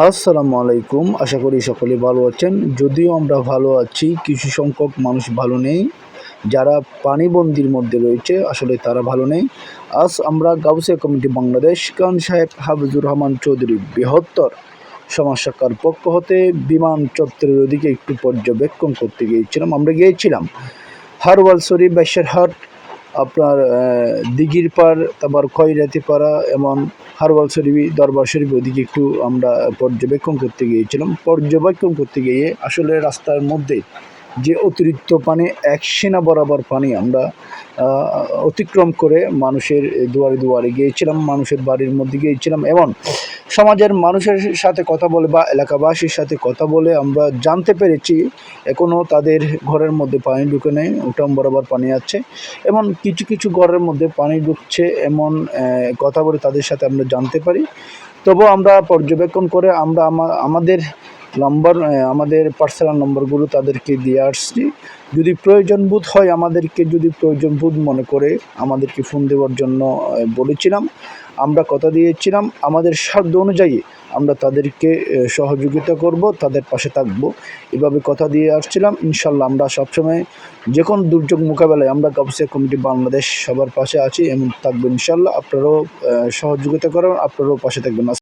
আসসালামু আলাইকুম। আশা করি সকলে ভালো আছেন। যদিও আমরা ভালো আছি, কিছু সংখ্যক মানুষ ভালো নেই। যারা পানিবন্দির মধ্যে রয়েছে আসলে তারা ভালো নেই। আজ আমরা গাউসিয়া কমিটি বাংলাদেশ খান সাহেব হাফিজুর রহমান চৌধুরী বৃহত্তর সমাজ শাখার পক্ষ হতে বিমান চত্বরের ওদিকে একটু পর্যবেক্ষণ করতে গিয়েছিলাম। আমরা গিয়েছিলাম হারওয়াল শরীফ, বাইশেরহাট, আপনার দিঘির পাড়, তারপর খয়রাতিপাড়া, এমন হারওয়াল শরীফ, দরবার শরীফ ওদিকে একটু আমরা পর্যবেক্ষণ করতে গিয়েছিলাম। পর্যবেক্ষণ করতে গিয়ে আসলে রাস্তার মধ্যে যে অতিরিক্ত পানি, এক সীমা বরাবর পানি আমরা অতিক্রম করে মানুষের দুয়ারে দুয়ারে গিয়েছিলাম, মানুষের বাড়ির মধ্যে গিয়েছিলাম এবং সমাজের মানুষের সাথে কথা বলে বা এলাকাবাসীর সাথে কথা বলে আমরা জানতে পেরেছি এখনও তাদের ঘরের মধ্যে পানি ঢুকে নেই, উঠান বরাবর পানি আছে। এবং কিছু কিছু ঘরের মধ্যে পানি ঢুকছে এমন কথা বলে তাদের সাথে আমরা জানতে পারি। তবুও আমরা পর্যবেক্ষণ করে আমরা আমাদের আমাদের পার্সোনাল নম্বরগুলো তাদেরকে দিয়ে আসছি। যদি প্রয়োজন বোধ হয়, আমাদেরকে যদি প্রয়োজন বোধ মনে করে আমাদেরকে ফোন দেওয়ার জন্য বলেছিলাম। আমরা কথা দিয়েছিলাম আমাদের সাধ্য অনুযায়ী আমরা তাদেরকে সহযোগিতা করব, তাদের পাশে থাকব, এভাবে কথা দিয়ে আসছিলাম। ইনশাল্লাহ আমরা সবসময় যে কোনো দুর্যোগ মোকাবেলায় আমরা গাউসিয়া কমিটি বাংলাদেশ সবার পাশে আছি, এমন থাকবো ইনশাল্লাহ। আপনারাও সহযোগিতা করেন, আপনারাও পাশে থাকবেন।